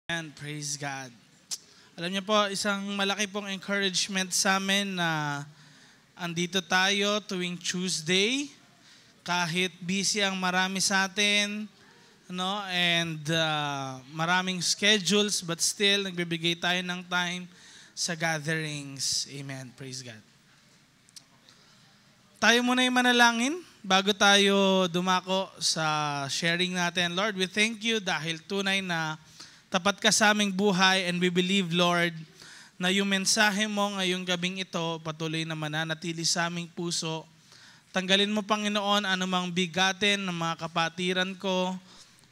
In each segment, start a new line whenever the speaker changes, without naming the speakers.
And praise God. Alam niyo po, isang malaki pong encouragement sa amin na andito tayo tuwing Tuesday. Kahit busy ang marami sa atin, and maraming schedules, but still, nagbibigay tayo ng time sa gatherings. Amen. Praise God. Tayo muna yung manalangin bago tayo dumako sa sharing natin. Lord, we thank you dahil tunay na tapat ka sa aming buhay, and we believe, Lord, na yung mensahe mo ngayong gabing ito patuloy na mananatili sa aming puso. Tanggalin mo, Panginoon, anumang bigatin ng mga kapatiran ko,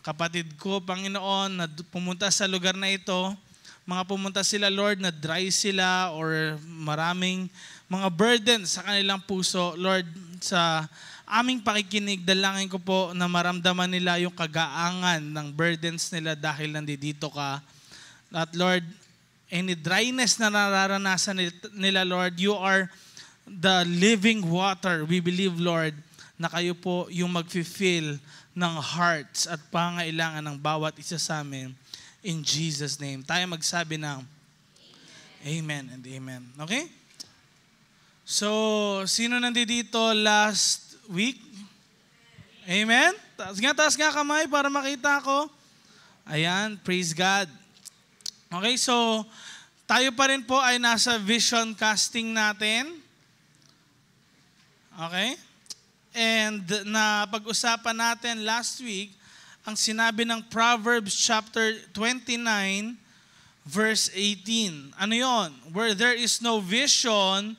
kapatid ko, Panginoon, na pumunta sa lugar na ito. Mga pumunta sila, Lord, na dry sila or maraming mga burden sa kanilang puso. Lord, sa aming pakikinig, dalangin ko po na maramdaman nila yung kagaangan ng burdens nila dahil nandito ka. At Lord, any dryness na nararanasan nila, Lord, you are the living water. We believe, Lord, na kayo po yung mag-fulfill ng hearts at pangailangan ng bawat isa sa amin. In Jesus' name. Tayo magsabi ng Amen and Amen. Okay? So, sino nandito last week? Amen? Taas nga kamay para makita ko. Ayan, praise God. Okay, so tayo pa rin po ay nasa vision casting natin. Okay? And na pag-usapan natin last week, ang sinabi ng Proverbs chapter 29, verse 18. Ano yon? Where there is no vision,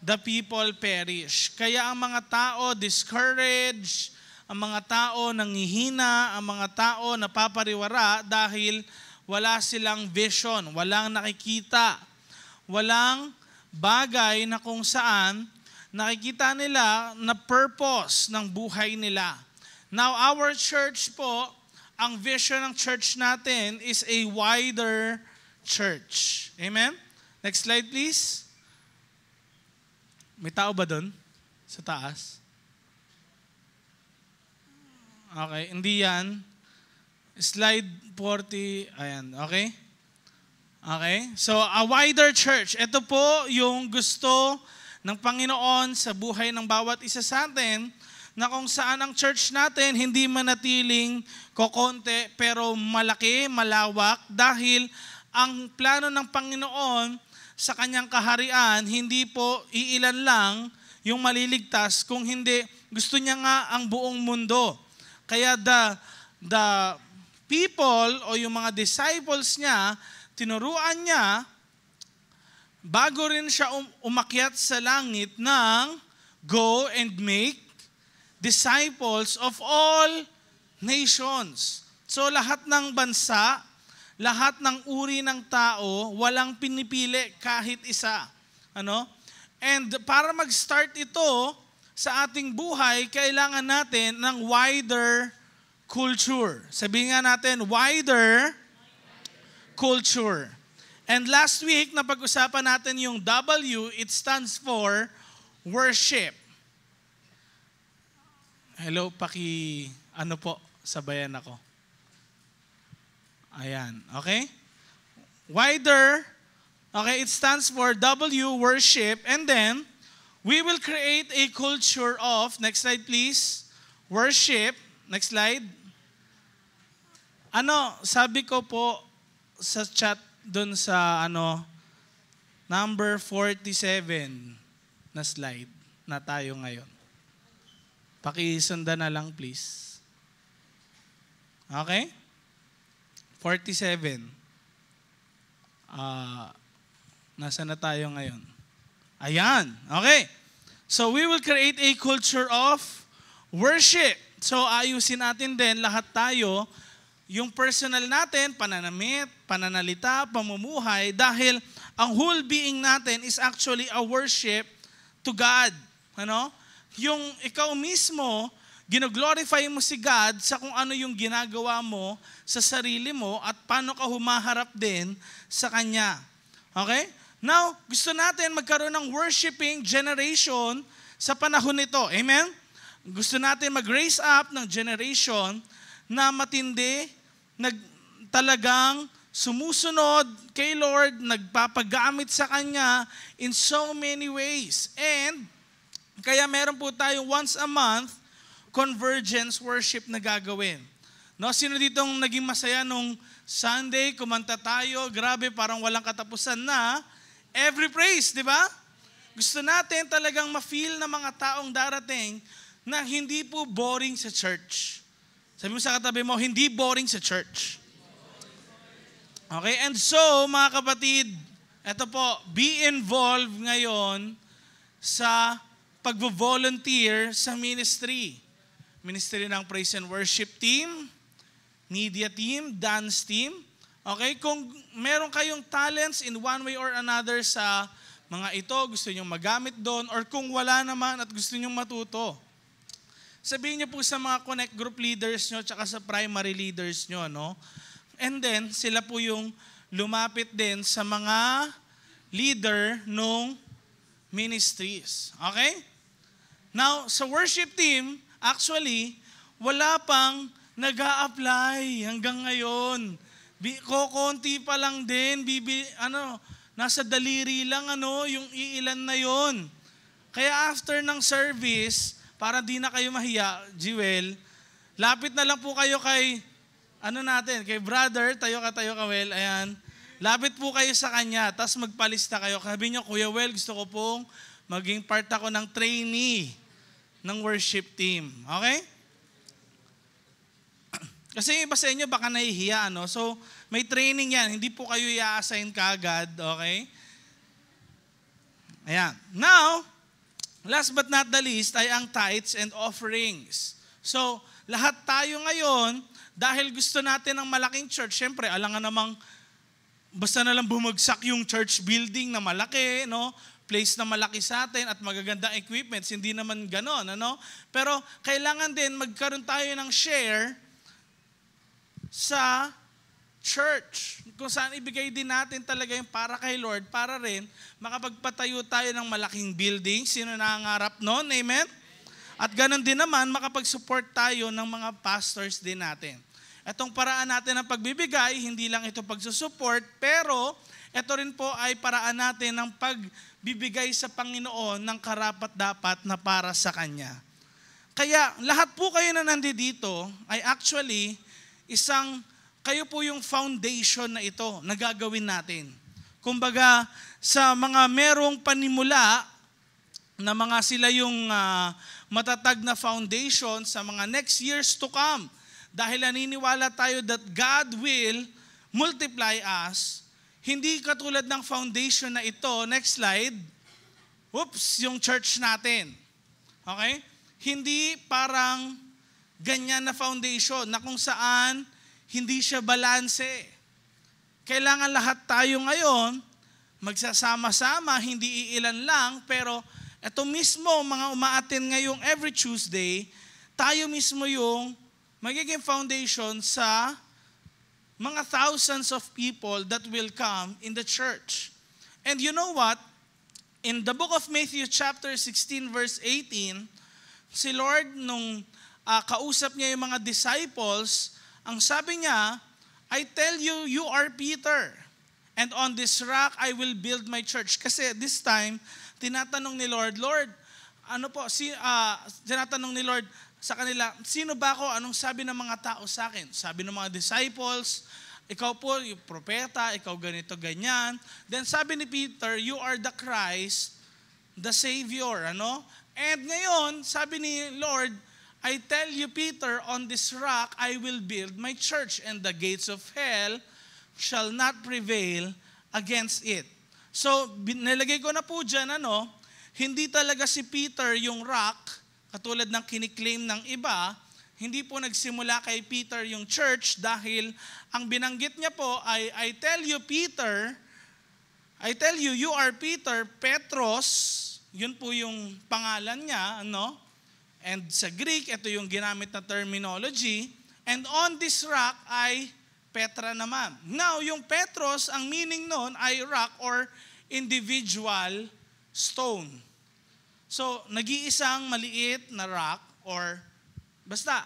the people perish. Kaya ang mga tao discouraged, ang mga tao nanghihina, ang mga tao napapariwara dahil wala silang vision, walang nakikita, walang bagay na kung saan nakikita nila na purpose ng buhay nila. Now, our church po, ang vision ng church natin is a wider church. Amen? Next slide, please. May tao ba doon? Sa taas? Okay, hindi yan. Slide 40, ayan, okay? Okay, so a wider church. Ito po yung gusto ng Panginoon sa buhay ng bawat isa sa atin, na kung saan ang church natin hindi manatiling kokonte pero malaki, malawak, dahil ang plano ng Panginoon sa kanyang kaharian, hindi po iilan lang yung maliligtas, kung hindi, gusto niya nga ang buong mundo. Kaya the people o yung mga disciples niya, tinuruan niya, bago rin siya umakyat sa langit ng go and make disciples of all nations. So lahat ng bansa, lahat ng uri ng tao, walang pinipili kahit isa. And para mag-start ito sa ating buhay, kailangan natin ng wider culture. Sabihin nga natin, wider culture. And last week, napag-usapan natin yung W, it stands for worship. Hello, sabayan ako. Ayan, okay? Wider, okay, it stands for W, worship, and then we will create a culture of, next slide please, worship. Next slide. Sabi ko po sa chat dun sa number 47 na slide na tayo ngayon. Pakisundan na lang please. Okay? 47. Nasa na tayo ngayon? Ayan. Okay. So we will create a culture of worship. So ayusin natin din lahat tayo, yung personal natin, pananamit, pananalita, pamumuhay, dahil ang whole being natin is actually a worship to God. Yung ikaw mismo, gino-glorify mo si God sa kung ano yung ginagawa mo sa sarili mo at paano ka humaharap din sa Kanya. Okay? Now, gusto natin magkaroon ng worshiping generation sa panahon nito. Amen? Gusto natin mag-raise up ng generation na matindi, talagang sumusunod kay Lord, nagpapagamit sa Kanya in so many ways. And kaya meron po tayong once a month convergence worship na gagawin. No, sino ditong naging masaya nung Sunday, kumanta tayo, grabe, parang walang katapusan na. Every praise, di ba? Gusto natin talagang ma-feel ng mga taong darating na hindi po boring sa church. Sabi mo sa katabi mo, hindi boring sa church. Okay, and so mga kapatid, eto po, be involved ngayon sa pag-volunteer sa ministry. Ministry ng Praise and Worship Team, media team, dance team. Okay, kung meron kayong talents in one way or another sa mga ito, gusto nyo magamit doon, or kung wala naman at gusto nyo matuto, sabihin nyo po sa mga connect group leaders nyo tsaka sa primary leaders nyo, no? And then, sila po yung lumapit din sa mga leader nung ministries. Okay? Now, sa worship team, actually, wala pang nag-a-apply hanggang ngayon. Kokonti pa lang din, nasa daliri lang yung iilan na yon. Kaya after ng service, para di na kayo mahiya, Jewel, lapit na lang po kayo kay kay brother, tayo ka, Well, ayan. Lapit po kayo sa kanya, tapos magpalista kayo. Sabi niyo, Kuya Well, gusto ko pong maging part ako ng trainee ng worship team. Okay? Kasi yung iba sa inyo baka nahihiya, So, may training yan. Hindi po kayo i-assign kaagad, okay? Ayan. Now, last but not the least ay ang tithes and offerings. So, lahat tayo ngayon, dahil gusto natin ng malaking church, syempre, alangan namang basta na lang bumagsak yung church building na malaki, place na malaki sa atin at magagandang equipments, hindi naman ganon, Pero kailangan din magkaroon tayo ng share sa church. Kung saan ibigay din natin talaga yung para kay Lord, para rin makapagpatayo tayo ng malaking building. Sino nangangarap noon? Amen? At ganon din naman, makapag-support tayo ng mga pastors din natin. Itong paraan natin ng pagbibigay, hindi lang ito pagsusupport, pero ito rin po ay paraan natin ng pagbibigay sa Panginoon ng karapat-dapat na para sa Kanya. Kaya lahat po kayo na nandito ay actually kayo po yung foundation na ito na gagawin natin. Kumbaga, sa mga merong panimula na mga sila yung matatag na foundation sa mga next years to come. Dahil naniniwala tayo that God will multiply us. Hindi katulad ng foundation na ito, next slide, yung church natin. Okay? Hindi parang ganyan na foundation na kung saan hindi siya balanse. Kailangan lahat tayo ngayon magsasama-sama, hindi iilan lang, pero ito mismo, mga umaattend ngayong every Tuesday, tayo mismo yung magiging foundation sa mga thousands of people that will come in the church. And you know what? In the book of Matthew chapter 16 verse 18, si Lord nung kausap niya yung mga disciples, ang sabi niya, I tell you, you are Peter, and on this rock I will build my church. Kasi this time, tinatanong ni Lord, tinatanong ni Lord sa kanila, sino ba ako? Anong sabi ng mga tao sa akin? Sabi ng mga disciples, ikaw po, yung propeta, ikaw ganito, ganyan. Then sabi ni Peter, you are the Christ, the Savior, And ngayon, sabi ni Lord, I tell you, Peter, on this rock I will build my church, and the gates of hell shall not prevail against it. So, nilagay ko na po dyan, hindi talaga si Peter yung rock, katulad ng kiniklaim ng iba, hindi po nagsimula kay Peter yung church dahil ang binanggit niya po ay, I tell you, you are Peter, Petros, yun po yung pangalan niya, And sa Greek, ito yung ginamit na terminology. And on this rock ay Petra naman. Now, yung Petros, ang meaning nun ay rock or individual stone. So, nag-iisang maliit na rock or basta,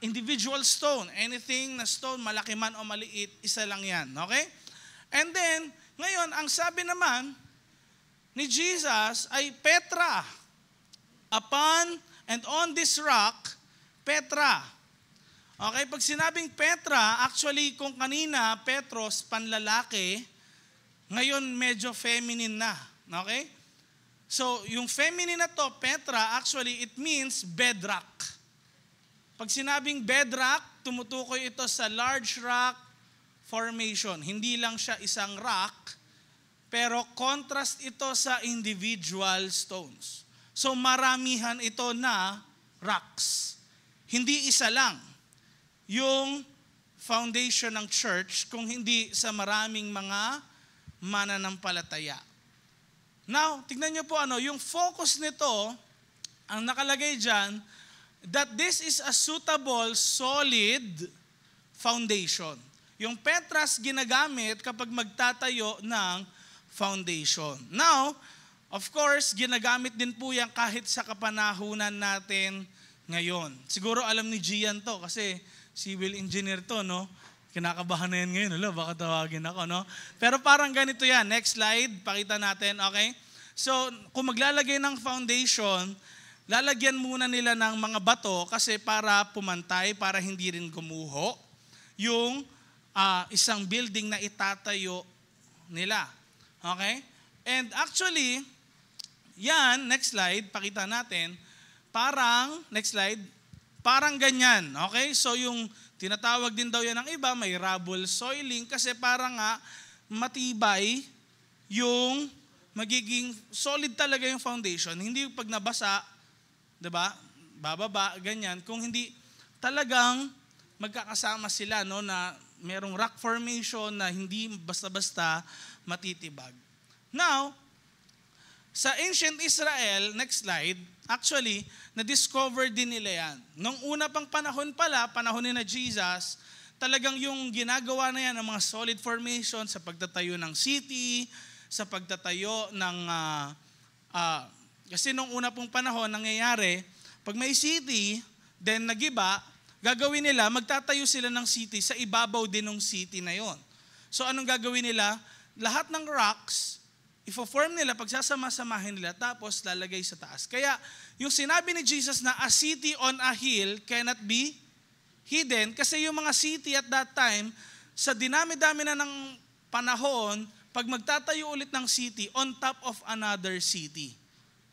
individual stone. Anything na stone, malaki man o maliit, isa lang yan. Okay? And then, ngayon, ang sabi naman ni Jesus ay Petra. Upon and on this rock, Petra. Okay, pag sinabing Petra, actually kung kanina Petros, panlalaki, ngayon medyo feminine na. Okay? So, yung feminine na to, Petra, actually it means bedrock. Pag sinabing bedrock, tumutukoy ito sa large rock formation. Hindi lang siya isang rock, pero contrast ito sa individual stones. So, maramihan ito na rocks. Hindi isa lang yung foundation ng church kung hindi sa maraming mga mananampalataya. Now, tignan niyo po yung focus nito, ang nakalagay dyan, that this is a suitable, solid foundation. Yung Petras ginagamit kapag magtatayo ng foundation. Now, of course, ginagamit din po yan kahit sa kapanahunan natin ngayon. Siguro alam ni Gian to kasi civil engineer to, no? Kinakabahan na yan ngayon, baka tawagin ako, no? Pero parang ganito yan. Next slide, pakita natin, okay? So, kung maglalagay ng foundation, lalagyan muna nila ng mga bato kasi para pumantay, para hindi rin gumuho yung isang building na itatayo nila. Okay? And actually, yan, next slide, pakita natin, next slide, parang ganyan. Okay? So yung tinatawag din daw yan ng iba, may rubble soiling kasi parang matibay yung magiging solid talaga yung foundation. Hindi yung pag nabasa, diba? Bababa, ganyan. Kung hindi talagang magkakasama sila, no, na merong rock formation na hindi basta-basta matitibag. Now, sa ancient Israel, next slide, actually, na-discover din nila yan. Nung una pang panahon pala, panahon ni na Jesus, talagang yung ginagawa na yan ng mga solid formation sa pagtatayo ng city, sa pagtatayo ng, kasi nung una pong panahon, nangyayari, pag may city, then nagiba, gagawin nila, magtatayo sila ng city sa ibabaw din ng city na yon. So anong gagawin nila? Lahat ng rocks, ifo-form nila, pagsasama-samahin nila, tapos lalagay sa taas. Kaya, yung sinabi ni Jesus na a city on a hill cannot be hidden, kasi yung mga city at that time, sa dinami-dami na ng panahon, pag magtatayo ulit ng city, on top of another city.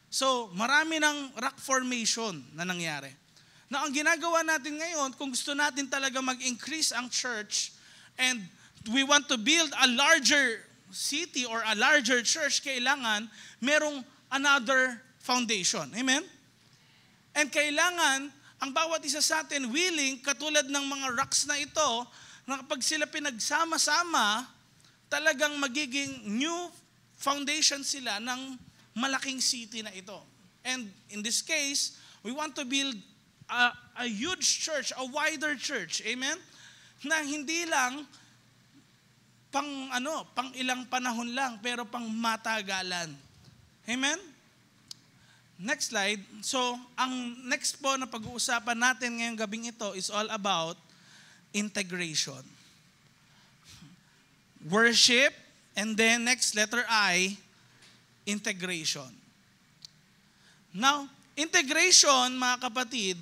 So, marami ng rock formation na nangyari. Na ang ginagawa natin ngayon, kung gusto natin talaga mag-increase ang church, and we want to build a larger city or a larger church, kailangan merong another foundation. Amen? And kailangan, ang bawat isa sa atin willing, katulad ng mga rocks na ito, na kapag sila pinagsama-sama, talagang magiging new foundation sila ng malaking city na ito. And in this case, we want to build a huge church, a wider church. Amen? Na hindi lang pang ilang panahon lang, pero pang matagalan. Amen? Next slide. So, ang next po na pag-uusapan natin ngayong gabing ito is all about integration. Worship, and then next, letter I, integration. Now, integration, mga kapatid,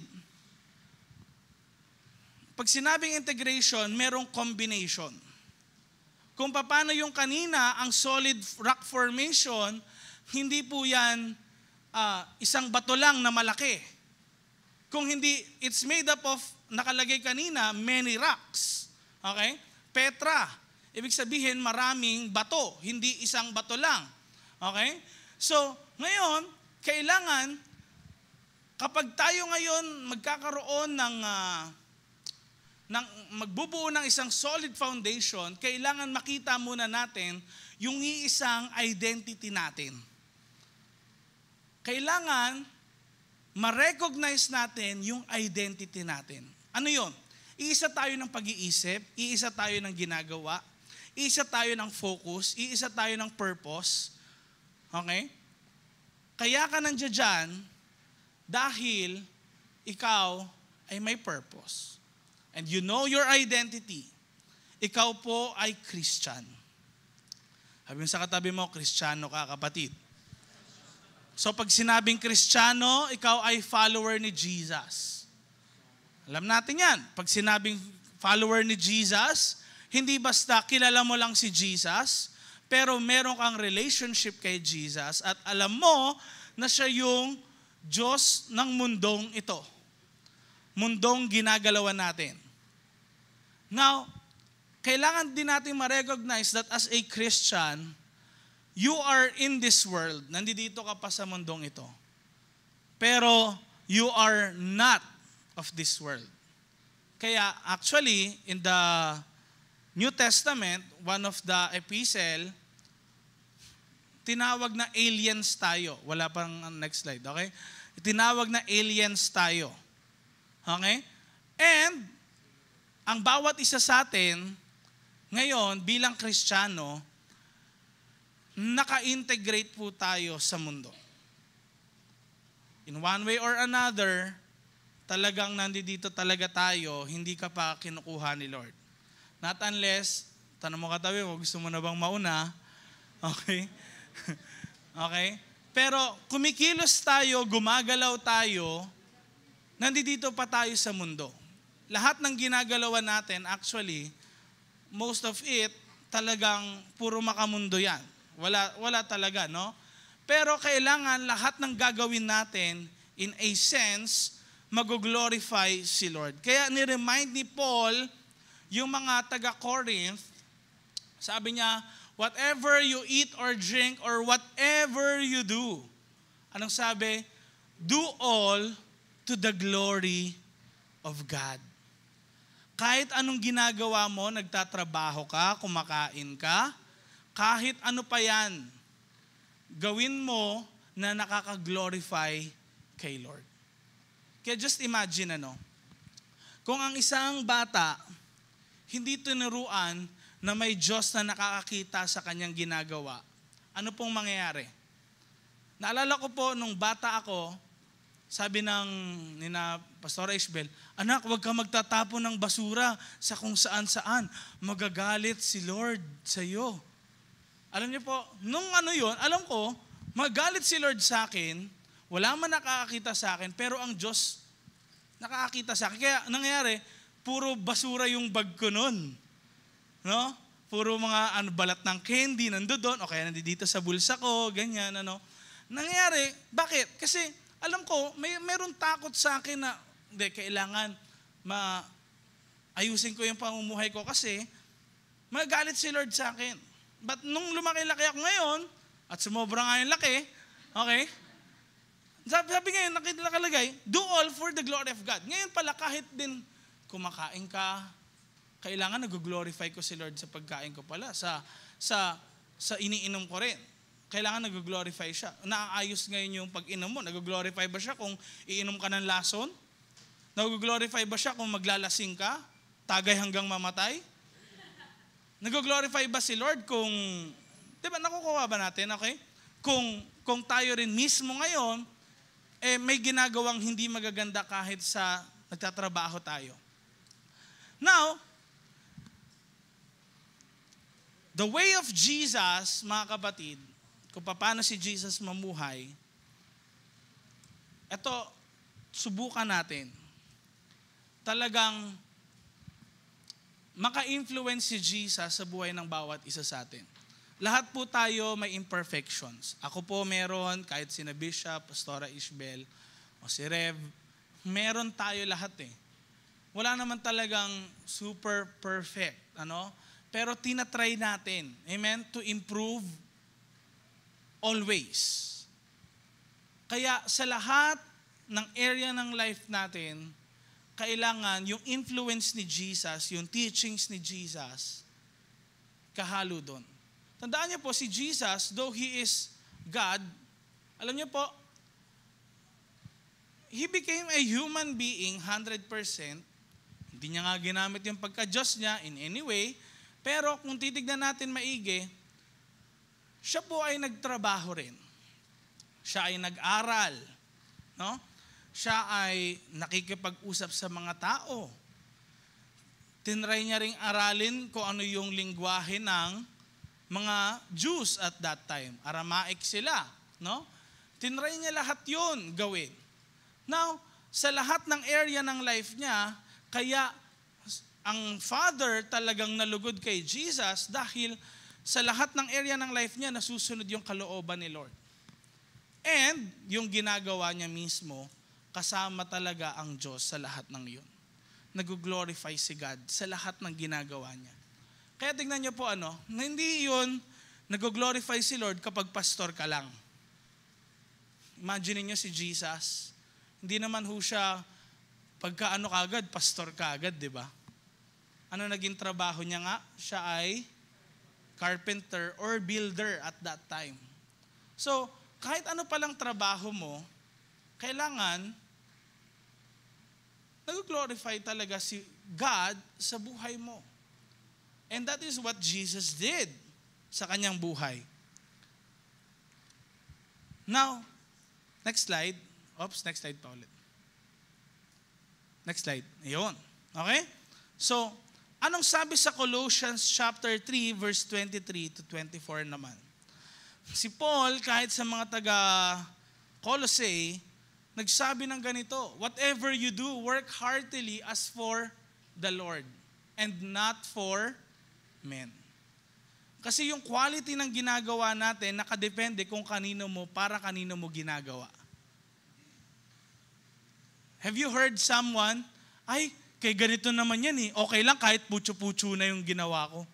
pag sinabing integration, merong combination. Kung paano yung kanina, ang solid rock formation, hindi po yan isang bato lang na malaki. Kung hindi, it's made up of, nakalagay kanina, many rocks. Okay? Petra. Ibig sabihin, maraming bato, hindi isang bato lang. Okay? So, ngayon, kailangan, kapag tayo ngayon magkakaroon ng magbubuo ng isang solid foundation, kailangan makita muna natin yung iisang identity natin. Kailangan ma-recognize natin yung identity natin. Ano yun? Iisa tayo ng pag-iisip, iisa tayo ng ginagawa, iisa tayo ng focus, iisa tayo ng purpose. Okay? Kaya ka nandiyan dyan dahil ikaw ay may purpose. And you know your identity. Ikaw po ay Christian. Sabi mo sa katabi mo, Kristiyano ka, kapatid. So pag sinabing Kristiyano, ikaw ay follower ni Jesus. Alam natin yan. Pag sinabing follower ni Jesus, hindi basta kilala mo lang si Jesus, pero meron kang relationship kay Jesus at alam mo na siya yung Diyos ng mundong ito. Mundong ginagalawan natin. Now, kailangan din natin ma-recognize that as a Christian, you are in this world. Nandito ka pa sa mundong ito. Pero you are not of this world. Kaya actually, in the New Testament, one of the epistle, tinawag na aliens tayo. Wala pang next slide, okay? Tinawag na aliens tayo. Okay? And, ang bawat isa sa atin, ngayon, bilang Kristiyano, naka-integrate po tayo sa mundo. In one way or another, talagang nandito talaga tayo, hindi ka pa kinukuha ni Lord. Not unless, tanong mo katabi mo, gusto mo na bang mauna? Okay? Okay? Pero kumikilos tayo, gumagalaw tayo, nandito pa tayo sa mundo. Lahat ng ginagalawan natin, actually, most of it, talagang puro makamundo yan. Wala talaga, no? Pero kailangan lahat ng gagawin natin, in a sense, mag-glorify si Lord. Kaya ni-remind ni Paul, yung mga taga-Corinth, sabi niya, whatever you eat or drink or whatever you do, anong sabi? Do all to the glory of God. Kahit anong ginagawa mo, nagtatrabaho ka, kumakain ka, kahit ano pa yan, gawin mo na nakaka-glorify kay Lord. Kaya just imagine kung ang isang bata, hindi tinuruan na may Diyos na nakakakita sa kanyang ginagawa, ano pong mangyayari? Naalala ko po, nung bata ako, sabi nina Pastora Isabel, anak, huwag ka magtatapon ng basura sa kung saan-saan. Magagalit si Lord sa iyo. Alam niyo po, nung yun, alam ko, magalit si Lord sa akin, wala man nakakakita sa akin, pero ang Diyos nakakakita sa akin. Kaya nangyayari, puro basura yung bag ko nun. No? Puro mga balat ng candy nandoon, o kaya nandito sa bulsa ko, ganyan, Nangyayari, bakit? Kasi alam ko, meron takot sa akin na, hindi, kailangan ayusin ko yung pamumuhay ko kasi magalit si Lord sa akin. But nung lumaki-laki ako ngayon, at sumobra nga yung laki, okay? Sabi ngayon, nakalagay, do all for the glory of God. Ngayon pala, kahit din kumakain ka, kailangan nag-glorify ko si Lord sa pagkain ko pala, sa iniinom ko rin. Kailangan nag-glorify siya. Naaayos ngayon yung pag-inom mo. Nag-glorify ba siya kung iinom ka ng lason? Nag-glorify ba siya kung maglalasing ka? Tagay hanggang mamatay? Nag-glorify ba si Lord kung, di ba, nakukuha ba natin, okay? Kung tayo rin mismo ngayon, may ginagawang hindi magaganda kahit sa nagtatrabaho tayo. Now, the way of Jesus, mga kapatid, kung paano si Jesus mamuhay, ito, subukan natin. Talagang maka-influence si Jesus sa buhay ng bawat isa sa atin. Lahat po tayo may imperfections. Ako po meron, kahit sina Bishop, Pastora Isabel, o si Rev, meron tayo lahat Wala naman talagang super perfect, Pero tinatry natin, amen, to improve always. Kaya sa lahat ng area ng life natin, kailangan yung influence ni Jesus, yung teachings ni Jesus, kahalo doon. Tandaan niyo po, si Jesus, though He is God, alam niyo po, He became a human being 100%. Hindi niya nga ginamit yung pagka-Diyos niya in any way, pero kung titignan natin maigi, siya po ay nagtrabaho rin. Siya ay nag-aral. No? siya ay nakikipag-usap sa mga tao. Tinry niya ring aralin kung ano yung lingwahe ng mga Jews at that time. Aramaic sila, no? Tinry niya lahat yun gawin. Now, sa lahat ng area ng life niya, kaya ang Father talagang nalugod kay Jesus dahil sa lahat ng area ng life niya, nasusunod yung kalooban ni Lord. And yung ginagawa niya mismo, kasama talaga ang Diyos sa lahat ng yun. Nag-glorify si God sa lahat ng ginagawa niya. Kaya tingnan niyo po na hindi yun nag-glorify si Lord kapag pastor ka lang. Imagine niyo si Jesus, hindi naman ho siya pagka kagad, pastor kagad, di ba? Ano naging trabaho niya nga? Siya ay carpenter or builder at that time. So, kahit ano palang trabaho mo, kailangan nag-glorify talaga si God sa buhay mo. And that is what Jesus did sa kanyang buhay. Now, next slide. Oops, next slide pa ulit. Next slide. Ayun. Okay? So, anong sabi sa Colossians chapter 3, verse 23 to 24 naman? Si Paul, kahit sa mga taga-Colossae, nagsabi ng ganito, whatever you do, work heartily as for the Lord and not for men. Kasi yung quality ng ginagawa natin, nakadepende kung kanino mo, para kanino mo ginagawa. Have you heard someone, ay, kay ganito naman yan okay lang kahit putyo-putyo na yung ginawa ko.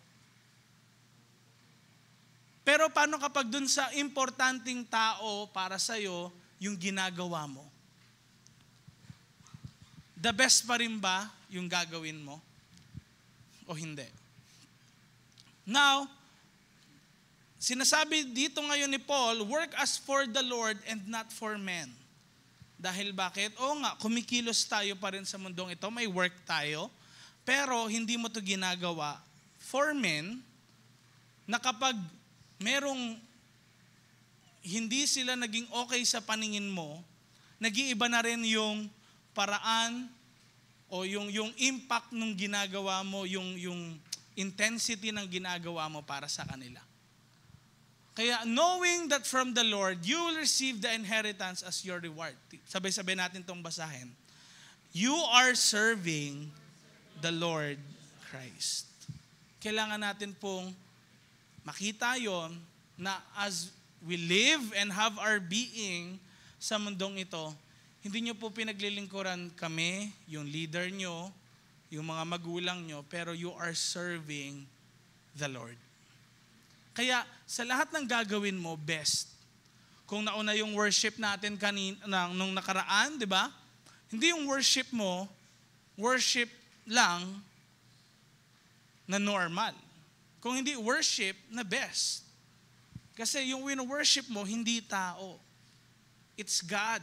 Pero paano kapag dun sa importanteng tao para sa'yo, yung ginagawa mo? The best pa rin ba yung gagawin mo? O hindi? Now, sinasabi dito ngayon ni Paul, work as for the Lord and not for men. Dahil bakit? Kumikilos tayo pa rin sa mundong ito, may work tayo, pero hindi mo to ginagawa for men, na kapag merong hindi sila naging okay sa paningin mo, nag-iiba na rin yung paraan o yung impact ng ginagawa mo, yung intensity ng ginagawa mo para sa kanila. Kaya knowing that from the Lord, you will receive the inheritance as your reward. Sabay-sabay natin itong basahin. You are serving the Lord Christ. Kailangan natin pong makita yon na as we live and have our being sa mundong ito, hindi nyo po pinaglilingkuran kami, yung leader nyo, yung mga magulang nyo, pero you are serving the Lord. Kaya sa lahat ng gagawin mo, best. Kung nauna yung worship natin nung nakaraan, di ba? Hindi yung worship mo, worship lang na normal. Kung hindi worship na best. Kasi yung wino-worship mo, hindi tao. It's God.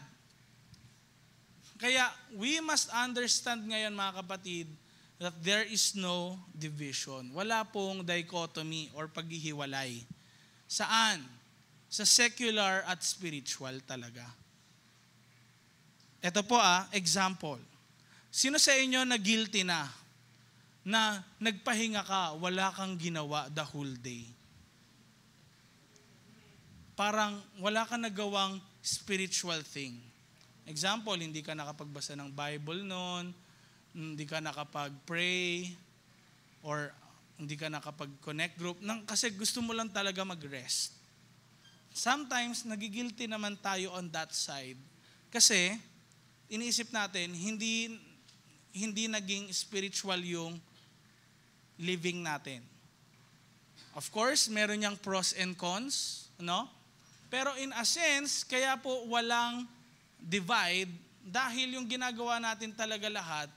Kaya we must understand ngayon mga kapatid that there is no division. Wala pong dichotomy or paghihiwalay. Saan? Sa secular at spiritual talaga. Ito po example. Sino sa inyo na guilty na nagpahinga ka, wala kang ginawa the whole day? Parang wala kang nagawang spiritual thing. Example, hindi ka nakapagbasa ng Bible noon, hindi ka nakapag-pray, or hindi ka nakapag-connect group, kasi gusto mo lang talaga mag-rest. Sometimes, nagigilty naman tayo on that side. Kasi, iniisip natin, hindi naging spiritual yung living natin. Of course, meron niyang pros and cons, no? Pero in a sense, kaya po walang divide dahil yung ginagawa natin talaga lahat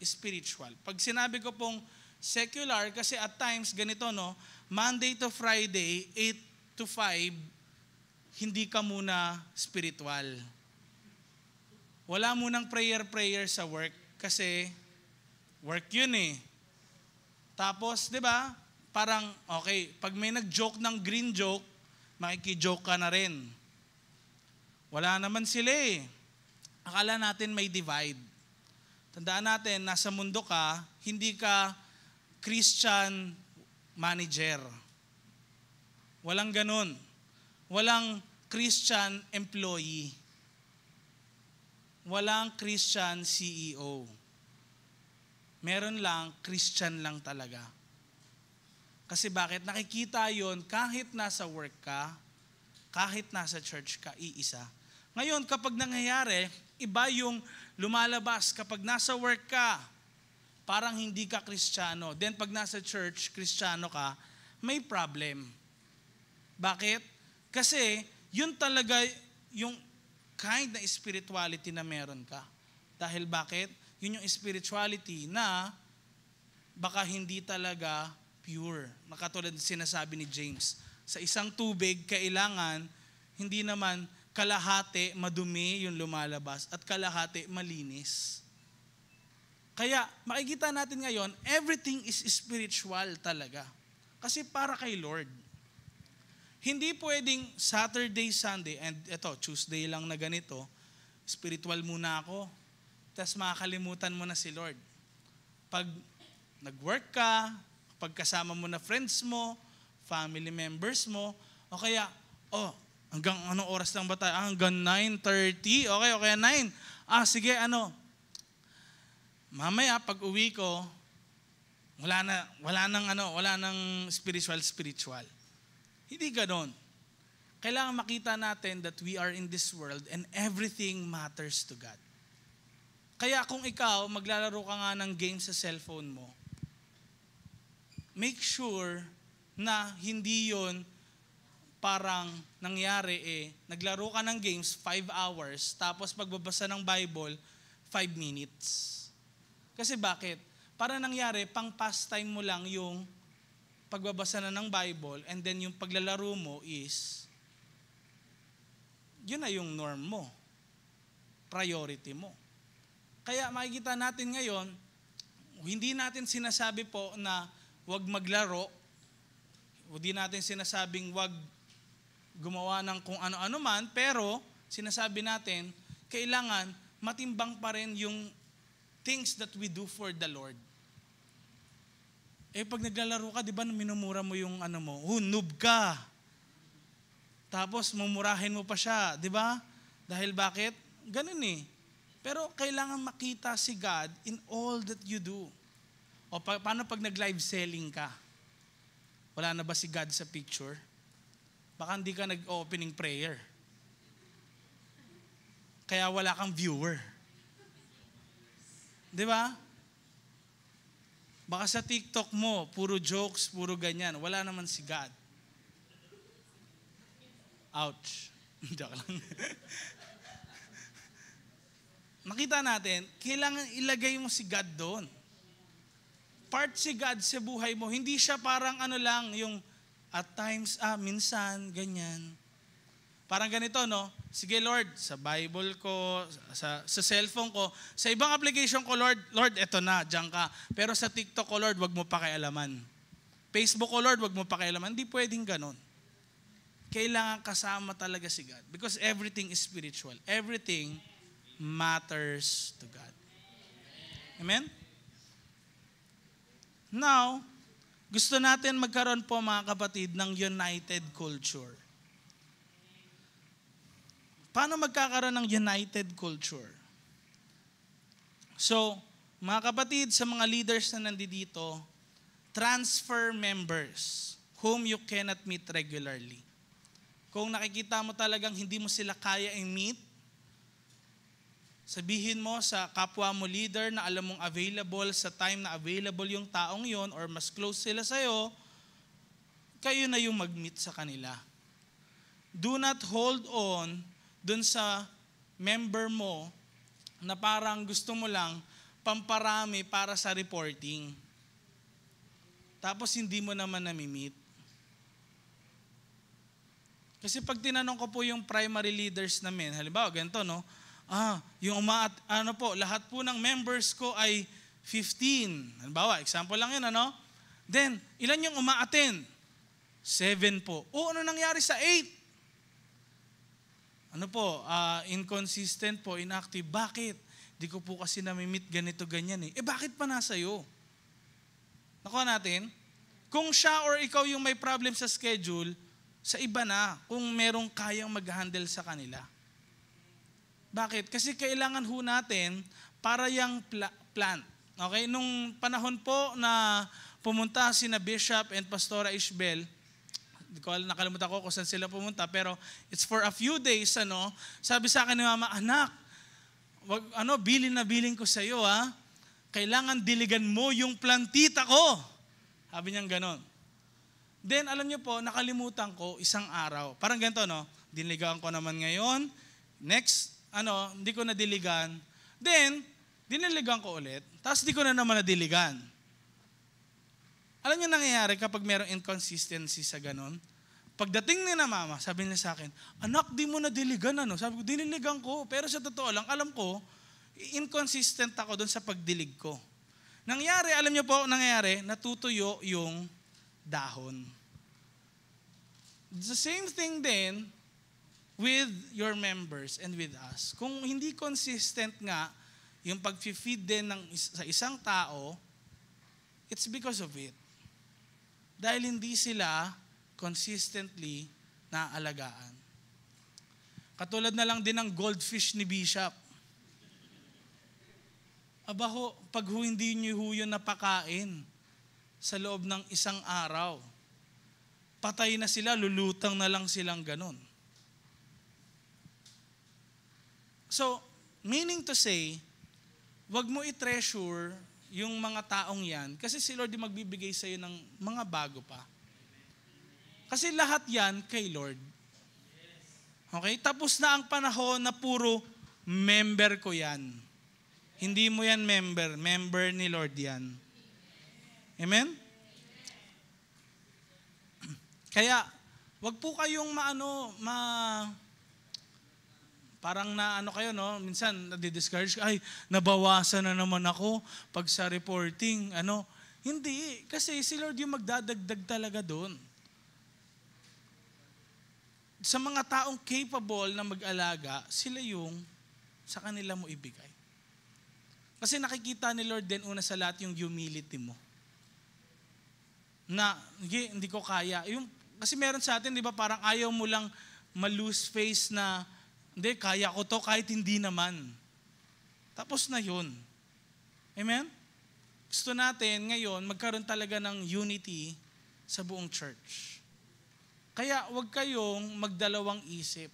spiritual. Pag sinabi ko pong secular, kasi at times ganito, no? Monday to Friday, 8 to 5, hindi ka muna spiritual. Wala munang prayer sa work kasi work yun Tapos, di ba? Parang, okay, pag may nag-joke ng green joke, makiki-joke ka na rin. Wala naman sila akala natin may divide. Tandaan natin, nasa mundo ka, hindi ka Christian manager. Walang ganun. Walang Christian employee. Walang Christian CEO. Meron lang, Christian lang talaga. Kasi bakit? Nakikita yon kahit nasa work ka, kahit nasa church ka, iisa. Ngayon, kapag nangyayari, iba yung lumalabas. Kapag nasa work ka, parang hindi ka Kristiyano. Then pag nasa church, Kristiyano ka, may problem. Bakit? Kasi yun talaga yung kind na spirituality na meron ka. Dahil bakit? Yun yung spirituality na baka hindi talaga pure. Nakatulad sinasabi ni James, sa isang tubig, kailangan hindi naman kalahati madumi yung lumalabas at kalahati malinis. Kaya makikita natin ngayon, everything is spiritual talaga. Kasi para kay Lord. Hindi pwedeng Saturday, Sunday, and ito, Tuesday lang na ganito, spiritual muna ako, tapos makakalimutan mo na si Lord. Pag nag-work ka, pag kasama mo na friends mo, family members mo, o kaya, hanggang anong oras lang ba tayo? Hanggang 9:30? Okay, 9. Sige, mamaya pag uwi ko, wala nang spiritual. Hindi ganoon. Kailangan makita natin that we are in this world and everything matters to God. Kaya kung ikaw, maglalaro ka nga ng game sa cellphone mo, make sure na hindi yon parang nangyari naglaro ka ng games 5 hours, tapos pagbabasa ng Bible, 5 minutes. Kasi bakit? Para nangyari, pang pastime mo lang yung pagbabasa na ng Bible, and then yung paglalaro mo is, yun na yung norm mo. Priority mo. Kaya makikita natin ngayon, hindi natin sinasabi po na wag maglaro, hindi natin sinasabing wag gumawa ng kung ano-ano man, pero sinasabi natin, kailangan matimbang pa rin yung things that we do for the Lord. Pag naglalaro ka, di ba, minumura mo yung noob ka. Tapos mumurahin mo pa siya, di ba? Dahil bakit? Ganun Pero kailangan makita si God in all that you do. O paano pag nag-live selling ka? Wala na ba si God sa picture? Baka hindi ka nag-opening prayer. Kaya wala kang viewer. Di ba? Baka sa TikTok mo, puro jokes, puro ganyan. Wala naman si God. Ouch. Joke lang. Makita natin, kailangan ilagay mo si God doon. Part si God sa buhay mo. Hindi siya parang yung at times, minsan, ganyan. Parang ganito, no? Sige, Lord, sa Bible ko, sa cellphone ko, sa ibang application ko, Lord, eto na, diyan ka. Pero sa TikTok ko, Lord, wag mo pakialaman. Facebook ko, Lord, wag mo pakialaman. Hindi pwedeng ganon. Kailangan kasama talaga si God. Because everything is spiritual. Everything matters to God. Amen? Now, gusto natin magkaroon po, mga kapatid, ng united culture. Paano magkakaroon ng united culture? So, mga kapatid, sa mga leaders na nandito, transfer members whom you cannot meet regularly. Kung nakikita mo talagang hindi mo sila kaya i-meet, sabihin mo sa kapwa mo leader na alam mong available sa time na available yung taong yon or mas close sila sa'yo, kayo na yung mag-meet sa kanila. Do not hold on dun sa member mo na parang gusto mo lang pamparami para sa reporting. Tapos hindi mo naman nami-meet. Kasi pag tinanong ko po yung primary leaders namin, halimbawa ganito, no? Lahat po ng members ko ay 15. Halimbawa, example lang yun, Then, ilan yung uma-attend? 7 po. Ano nangyari sa 8? inconsistent po, inactive. Bakit? Di ko po kasi nami-meet ganito, ganyan eh. Bakit pa nasa'yo? Nakuha natin? Kung siya or ikaw yung may problem sa schedule, sa iba na kung merong kayang mag-handle sa kanila. Bakit? Kasi kailangan ho natin para yung plant. Okay? Nung panahon po na pumunta sina Bishop and Pastora Ishbel, nakalimutan ko kung saan sila pumunta, pero it's for a few days, sabi sa akin ni Mama, anak, bilin na bilin ko sa iyo, ha? Kailangan diligan mo yung plantita ko. Sabi niyang ganon. Then, alam niyo po, nakalimutan ko isang araw. Parang ganito, diligan ko naman ngayon. Next, hindi ko nadiligan. Then, diniligan ko ulit. Tapos di ko na naman nadiligan. Alam niyo nangyayari kapag mayroong inconsistency sa ganon? Pagdating ni na Mama, sabi niya sa akin, anak, di mo nadiligan, Sabi ko, diniligan ko. Pero sa totoo lang, alam ko, inconsistent ako doon sa pagdilig ko. Nangyari, alam niyo po, natutuyo yung dahon. The same thing then with your members and with us. Kung hindi consistent nga yung pag-feed din sa isang tao, it's because of it. Dahil hindi sila consistently naalagaan. Katulad na lang din ng goldfish ni Bishop. Pag hindi niyo yun napakain sa loob ng isang araw, patay na sila, lulutang na lang silang ganun. So, meaning to say, wag mo i-treasure yung mga taong yan kasi si Lord yung magbibigay sa iyo ng mga bago pa. Kasi lahat yan kay Lord. Okay? Tapos na ang panahon na puro member ko yan. Hindi mo yan member. Member ni Lord yan. Amen? Kaya, wag po kayong parang kayo, minsan nadi-discourage, nabawasan na naman ako pag sa reporting, Hindi, kasi si Lord yung magdadagdag talaga doon. Sa mga taong capable na mag-alaga, sila yung sa kanila mo ibigay. Kasi nakikita ni Lord din una sa lahat yung humility mo. Na, hindi ko kaya. Kasi meron sa atin, di ba, parang ayaw mo lang ma-lose face na, hindi, kaya ko to kahit hindi naman. Tapos na yun. Amen? Gusto natin ngayon magkaroon talaga ng unity sa buong church. Kaya huwag kayong magdalawang isip.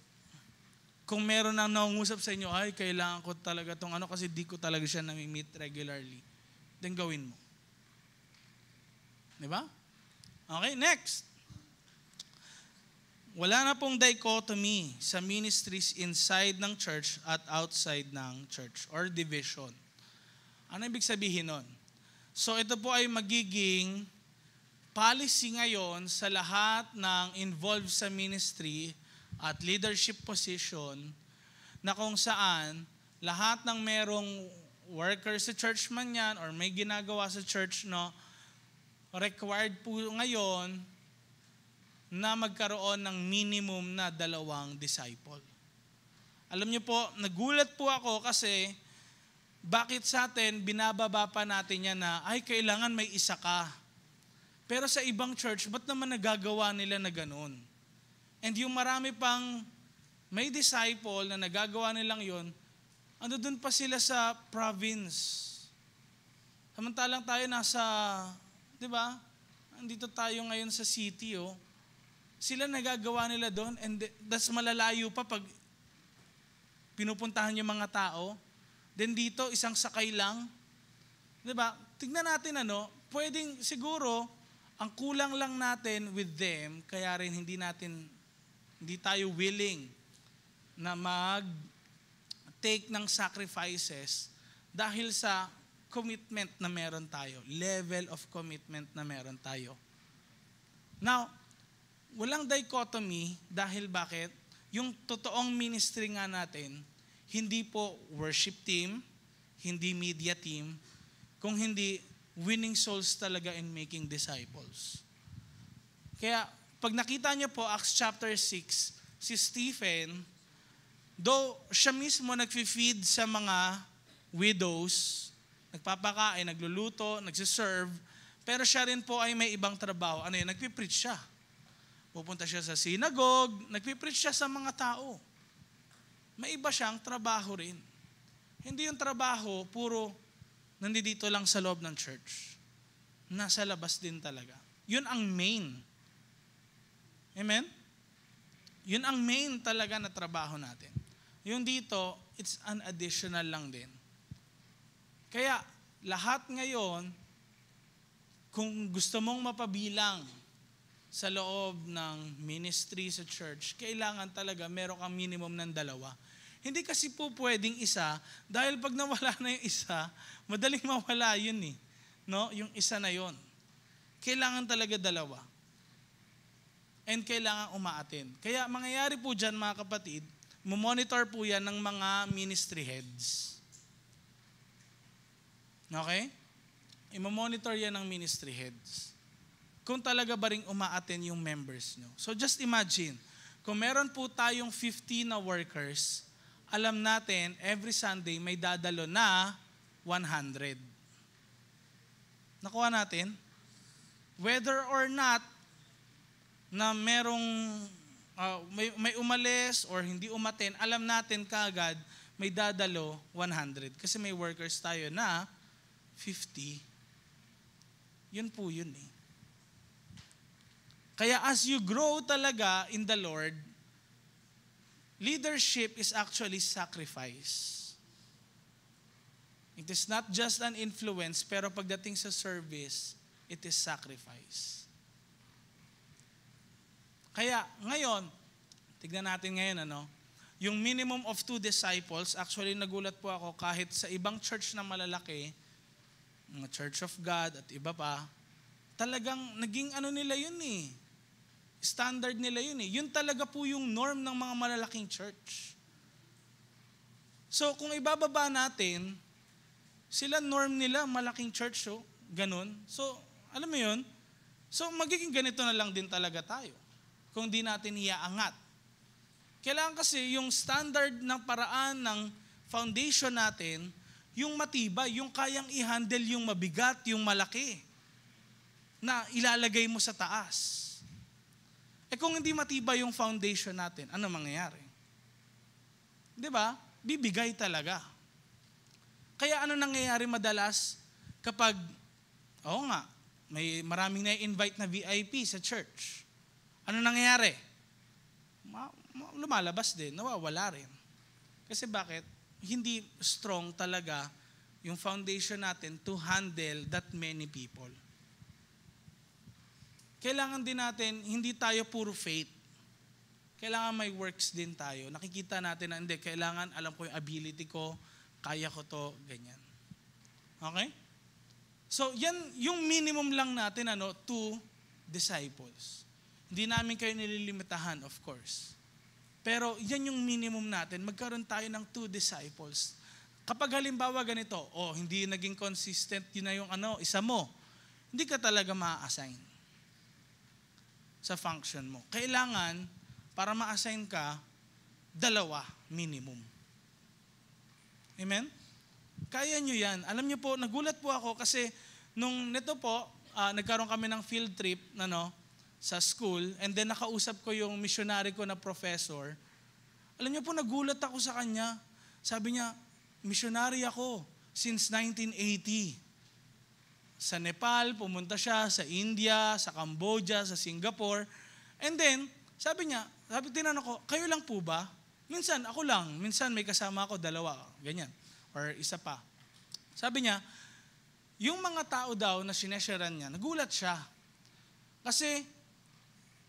Kung meron nang naungusap sa inyo, kailangan ko talaga itong kasi di ko talaga siya nami-meet regularly. Then gawin mo. Di ba? Okay, next. Wala na pong dichotomy sa ministries inside ng church at outside ng church or division. Ano ibig sabihin nun? So ito po ay magiging policy ngayon sa lahat ng involved sa ministry at leadership position na kung saan lahat ng merong worker sa church man yan or may ginagawa sa church, required po ngayon na magkaroon ng minimum na 2 disciple. Alam niyo po, nagulat po ako kasi bakit sa atin binababa pa natin yan na kailangan may isa ka. Pero sa ibang church, ba't naman nagagawa nila na ganun? And yung marami pang may disciple na nagagawa nilang yon, doon pa sila sa province. Samantalang tayo di ba? Andito tayo ngayon sa city, Sila nagagawa nila doon, and that's malalayo pa pag pinupuntahan yung mga tao. Then dito, isang sakay lang. Di ba? Tignan natin pwedeng siguro, ang kulang lang natin with them, kaya rin hindi tayo willing na mag-take ng sacrifices dahil sa commitment na meron tayo, level of commitment na meron tayo. Now, walang dichotomy dahil bakit? Yung totoong ministry nga natin, hindi po worship team, hindi media team, kung hindi winning souls talaga in making disciples. Kaya, pag nakita niyo po, Acts chapter 6, si Stephen, Though siya mismo nagfi-feed sa mga widows, nagpapakain, nagluluto, nagsiserve, pero siya rin po ay may ibang trabaho. Ano yun? Nagpipreach siya. Pupunta siya sa synagogue, nagpipreach siya sa mga tao. May iba siyang trabaho rin. Hindi yung trabaho, puro nandito lang sa loob ng church. Nasa labas din talaga. Yun ang main. Amen? Yun ang main talaga na trabaho natin. Yung dito, it's an additional lang din. Kaya, lahat ngayon, kung gusto mong mapabilang sa loob ng ministry sa church, kailangan talaga meron kang minimum ng 2. Hindi kasi po pwedeng isa, dahil pag nawala na yung isa, madaling mawala yun eh. No? Yung isa na yun. Kailangan talaga 2. And kailangan umaattend. Kaya mangyayari po dyan mga kapatid, monitor po yan ng mga ministry heads. Okay? I-monitor yan ng ministry heads. Kung talaga ba rin umaattend yung members nyo. So just imagine, kung meron po tayong 50 na workers, alam natin, every Sunday may dadalo na 100. Nakuha natin? Whether or not na merong may umalis or hindi umaten, alam natin kaagad may dadalo 100. Kasi may workers tayo na 50. Yun po yun eh. Kaya as you grow talaga in the Lord, leadership is actually sacrifice. It is not just an influence, pero pagdating sa service, it is sacrifice. Kaya ngayon, tignan natin ngayon yung minimum of 2 disciples, actually nagulat po ako kahit sa ibang church na malalaki, mga Church of God at iba pa, talagang naging nila yun eh. Standard nila yun eh. Yun talaga po yung norm ng mga malalaking church. So kung ibababa natin, sila norm nila, malaking church, so ganun. So alam mo yun? So magiging ganito na lang din talaga tayo. Kung di natin iaangat. Kailangan kasi yung standard ng paraan ng foundation natin, yung matibay, yung kayang i-handle yung mabigat, yung malaki, na ilalagay mo sa taas. Kung hindi matibay yung foundation natin, ano mangyayari? Di ba? Bibigay talaga. Kaya ano nangyayari madalas kapag, may maraming na-invite na VIP sa church. Ano nangyayari? Lumalabas din, nawawala rin. Kasi bakit? Hindi strong talaga yung foundation natin to handle that many people. Kailangan din natin, hindi tayo puro faith. Kailangan may works din tayo. Nakikita natin na hindi, kailangan alam ko yung ability ko, kaya ko to, ganyan. Okay? So, yan yung minimum lang natin, 2 disciples. Hindi namin kayo nililimitahan, of course. Pero yan yung minimum natin. Magkaroon tayo ng 2 disciples. Kapag halimbawa ganito, hindi naging consistent, yun na yung isa mo, hindi ka talaga ma-assign sa function mo. Kailangan, para ma-assign ka, 2 minimum. Amen? Kaya nyo yan. Alam nyo po, nagulat po ako kasi nung nito po, nagkaroon kami ng field trip sa school, and then nakausap ko yung missionary ko na professor. Alam niyo po, nagulat ako sa kanya. Sabi niya, missionary ako since 1980. Sa Nepal, pumunta siya, sa India, sa Cambodia, sa Singapore. And then, tinanong ko, kayo lang po ba? Minsan, ako lang. Minsan, may kasama ako, 2, ganyan. Or isa pa. Sabi niya, yung mga tao daw na sinesharan niya, nagulat siya. Kasi,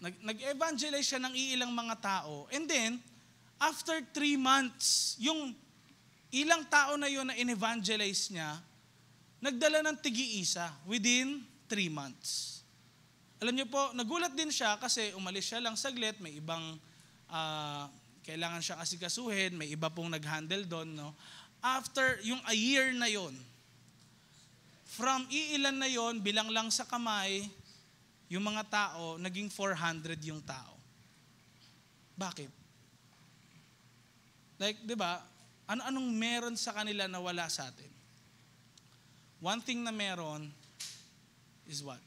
nag-evangelize siya ng iilang mga tao. And then, after 3 months, yung ilang tao na yun na in-evangelize niya, nagdala ng tig-iisa within 3 months. Alam niyo po, nagulat din siya kasi umalis siya lang saglit, may ibang kailangan siyang asikasuhin, may iba pong nag-handle doon. After yung a year na yon, from iilan na yon, bilang lang sa kamay, yung mga tao, naging 400 yung tao. Bakit? Like, di ba, ano-anong meron sa kanila na wala sa atin? One thing na meron is what?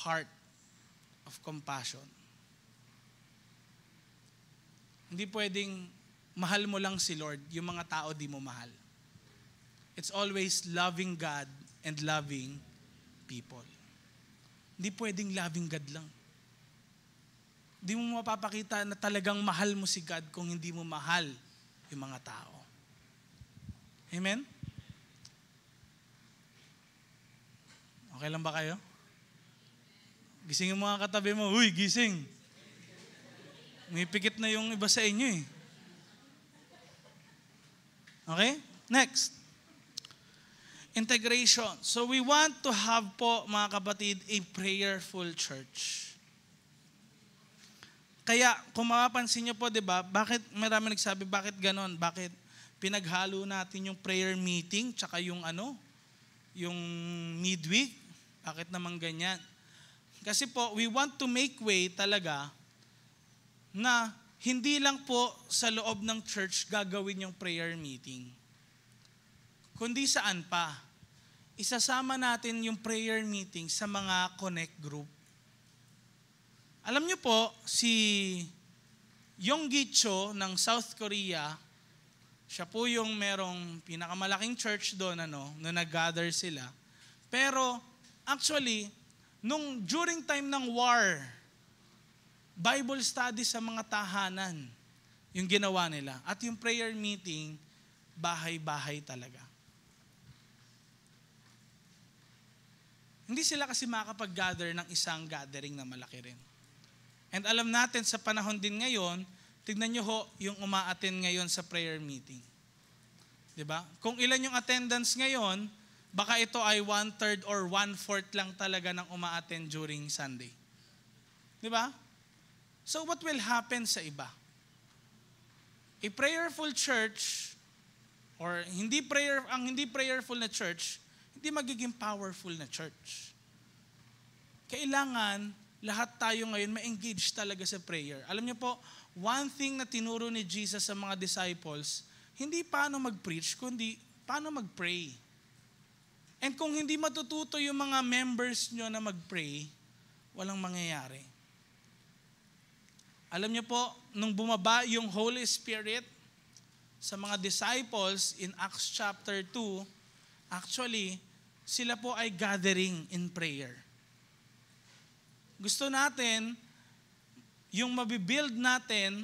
Heart of compassion. Hindi pwedeng mahal mo lang si Lord, yung mga tao di mo mahal. It's always loving God and loving people. Hindi pwedeng loving God lang. Hindi mo mapapakita na talagang mahal mo si God kung hindi mo mahal yung mga tao. Amen? Okay lang ba kayo? Gisingin mo mga katabi mo, uy, gising. May pikit na yung iba sa inyo eh. Okay? Next. Integration. So we want to have po, mga kapatid, a prayerful church. Kaya, kung mapapansin nyo po, di ba, bakit marami nagsabi, bakit ganon? Bakit pinaghalo natin yung prayer meeting, tsaka yung yung midweek? Bakit naman ganyan? Kasi po, we want to make way talaga na hindi lang po sa loob ng church gagawin yung prayer meeting. Kundi saan pa? Isasama natin yung prayer meeting sa mga connect group. Alam niyo po, si Yonggi Cho ng South Korea, siya po yung merong pinakamalaking church doon, na nag-gather sila. Pero, actually, during time ng war, Bible study sa mga tahanan, yung ginawa nila. At yung prayer meeting, bahay-bahay talaga. Hindi sila kasi makakapag-gather ng isang gathering na malaki rin. And alam natin sa panahon din ngayon, tignan nyo ho yung uma-attend ngayon sa prayer meeting. Diba? Kung ilan yung attendance ngayon, baka ito ay 1/3 or 1/4 lang talaga ng uma-attend during Sunday. Diba? So what will happen sa iba? A prayerful church, or ang hindi prayerful na church, hindi magiging powerful na church. Kailangan lahat tayo ngayon ma-engage talaga sa prayer. Alam niyo po, one thing na tinuro ni Jesus sa mga disciples, hindi paano mag-preach, kundi paano mag-pray. And kung hindi matututo yung mga members nyo na mag-pray, walang mangyayari. Alam niyo po, nung bumaba yung Holy Spirit sa mga disciples in Acts chapter 2, actually, sila po ay gathering in prayer. Gusto natin, yung mabibuild natin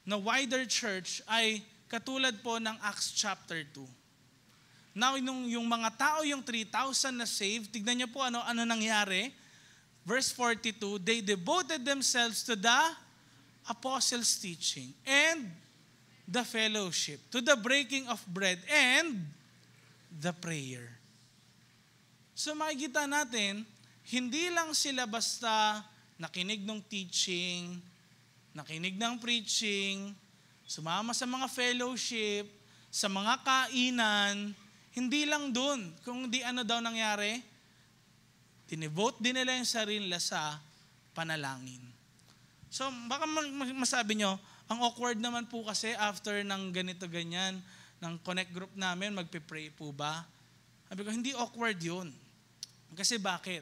na wider church ay katulad po ng Acts chapter 2. Now, yung mga tao, yung 3,000 na saved, tignan niyo po ano nangyari. Verse 42, they devoted themselves to the apostles' teaching and the fellowship, to the breaking of bread and the prayer. So makikita natin, hindi lang sila basta nakinig ng teaching, nakinig ng preaching, sumama sa mga fellowship, sa mga kainan, hindi lang dun. Kung di daw nangyari, tinevote din nila yung sarili nila sa panalangin. So baka masabi nyo, ang awkward naman po kasi after ng ganito-ganyan, ng connect group namin, magpe-pray po ba? Sabi ko, hindi awkward yun. Kasi bakit?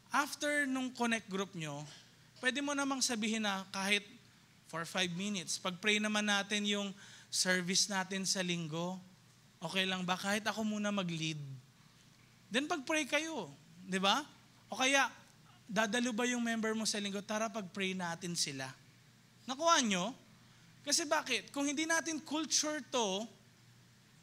After nung connect group nyo, pwede mo namang sabihin na kahit for 5 minutes, pag-pray naman natin yung service natin sa linggo, okay lang ba? Kahit ako muna mag-lead. Then pag-pray kayo, di ba? O kaya, dadalo ba yung member mo sa linggo? Tara pag-pray natin sila. Nakuha nyo? Kasi bakit? Kung hindi natin culture to,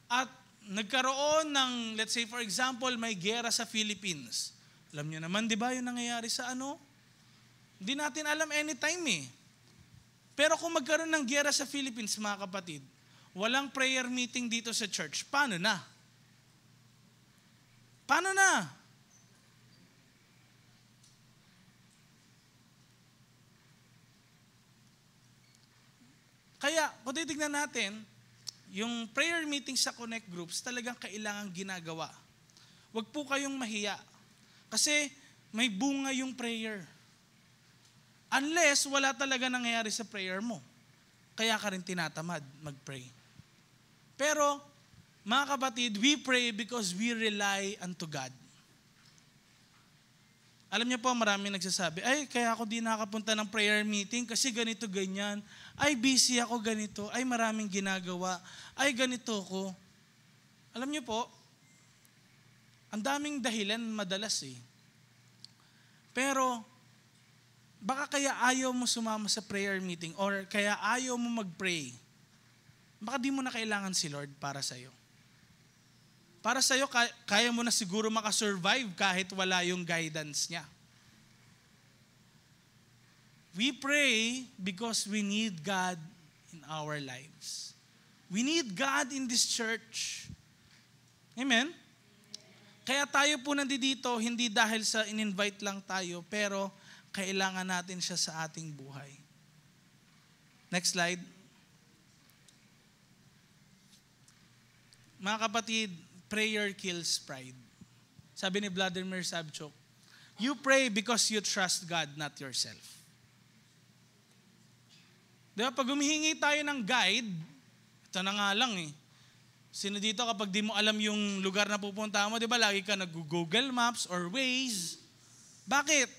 at nagkaroon ng, let's say for example, may gera sa Philippines. Alam nyo naman, di ba yung nangyayari sa Hindi natin alam anytime eh. Pero kung magkaroon ng gera sa Philippines, mga kapatid, walang prayer meeting dito sa church, paano na? Paano na? Kaya, kung titignan natin, yung prayer meeting sa connect groups, talagang kailangan ginagawa. Huwag po kayong mahiya. Kasi may bunga yung prayer. Unless wala talaga nangyayari sa prayer mo. kaya ka rin tinatamad mag-pray. Pero, mga kapatid, we pray because we rely unto God. Alam niyo po, maraming nagsasabi, ay, kaya ako di nakapunta ng prayer meeting kasi ganito, ganyan. Ay, busy ako ganito. Ay, maraming ginagawa. Ay, ganito ko. Alam niyo po, ang daming dahilan madalas eh. Pero, baka kaya ayaw mo sumama sa prayer meeting or kaya ayaw mo mag-pray. Baka di mo na kailangan si Lord para sa'yo. Para sa'yo, kaya mo na siguro makasurvive kahit wala yung guidance niya. We pray because we need God in our lives. We need God in this church. Amen? Kaya tayo po nandito, hindi dahil sa in-invite lang tayo, pero kailangan natin siya sa ating buhay. Next slide. Mga kapatid, prayer kills pride. Sabi ni Vladimir Savchuk, you pray because you trust God, not yourself. Diba, pag humihingi tayo ng guide, ito na nga lang eh. Sino dito kapag di mo alam yung lugar na pupunta mo, di ba lagi ka nag-Google Maps or Waze? Bakit?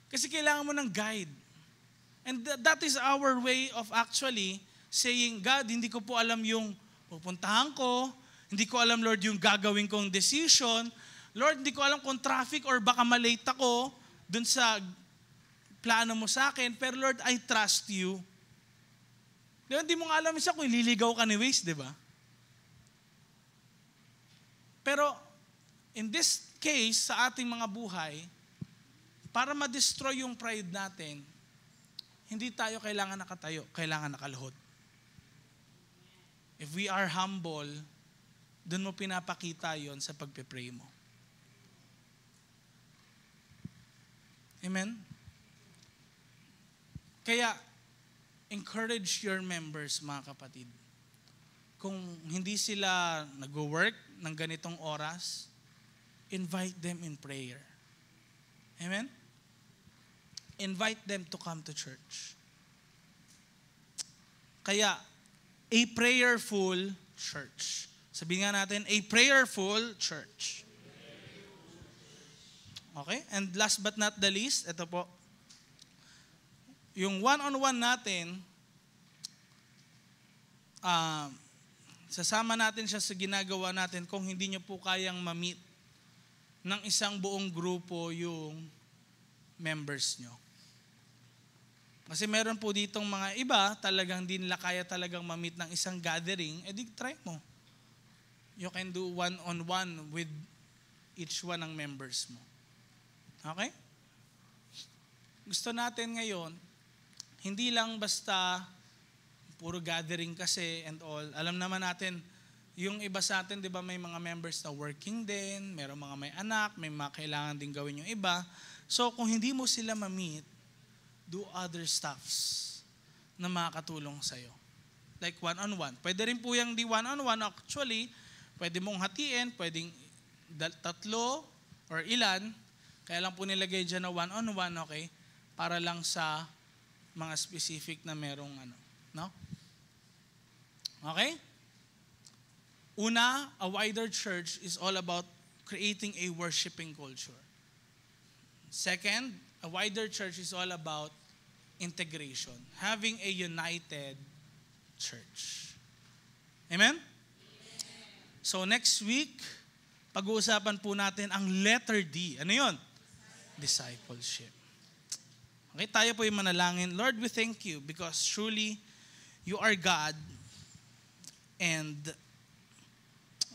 Kasi kailangan mo ng guide. And that is our way of actually saying, God, hindi ko po alam yung pupuntahan ko. Hindi ko alam, Lord, yung gagawin kong decision. Lord, hindi ko alam kung traffic or baka malate ako dun sa plano mo sa akin. Pero Lord, I trust you. Di ba, hindi mo nga alam siya kung ililigaw ka ni Waze, di ba? Pero, in this case, sa ating mga buhay, para ma-destroy yung pride natin, hindi tayo kailangan nakatayo, kailangan nakaluhod. If we are humble, dun mo pinapakita yon sa pagpe-pray mo. Amen? Kaya, encourage your members, mga kapatid. Kung hindi sila nag-work ng ganitong oras, invite them in prayer. Amen? Invite them to come to church. Kaya, a prayerful church. Sabihin nga natin, a prayerful church. Okay? And last but not the least, ito po, yung one-on-one natin, sasama natin siya sa ginagawa natin kung hindi nyo po kayang ma-meet ng isang buong grupo yung members nyo. Kasi meron po ditong mga iba, talagang di nila kaya talagang ma-meet ng isang gathering, edi try mo. You can do one-on-one with each one ng members mo. Okay? Gusto natin ngayon, hindi lang basta puro gathering kasi and all. Alam naman natin, yung iba sa atin, di ba, may mga members na working din, meron mga may anak, may mga kailangan din gawin yung iba. So, kung hindi mo sila ma-meet, do other stuffs na makakatulong sa'yo. Like one-on-one. Pwede rin po yung di one-on-one. Actually, pwede mong hatiin, pwedeng tatlo or ilan. Kaya lang po nilagay dyan na one-on-one, okay? Para lang sa mga specific na merong ano. No? Okay? Una, a wider church is all about creating a worshiping culture. Second, a wider church is all about integration, having a united church. Amen? So next week, pag-uusapan po natin ang letter D. Ano yun? Discipleship. Okay, tayo po yung manalangin. Lord, we thank you because truly, you are God and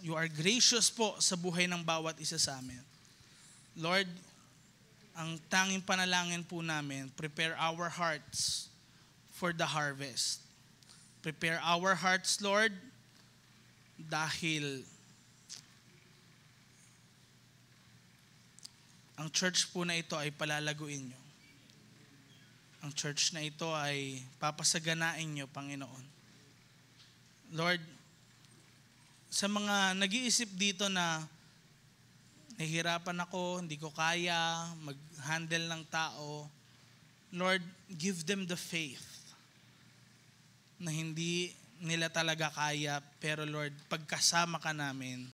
you are gracious po sa buhay ng bawat isa sa amin. Lord, ang tanging panalangin po namin, prepare our hearts for the harvest. Prepare our hearts, Lord, dahil ang church po na ito ay palalaguin nyo. Ang church na ito ay papasaganain nyo, Panginoon. Lord, sa mga nag-iisip dito na nahihirapan ako, hindi ko kaya mag-handle ng tao, Lord, give them the faith na hindi nila talaga kaya, pero Lord, pagkasama ka namin,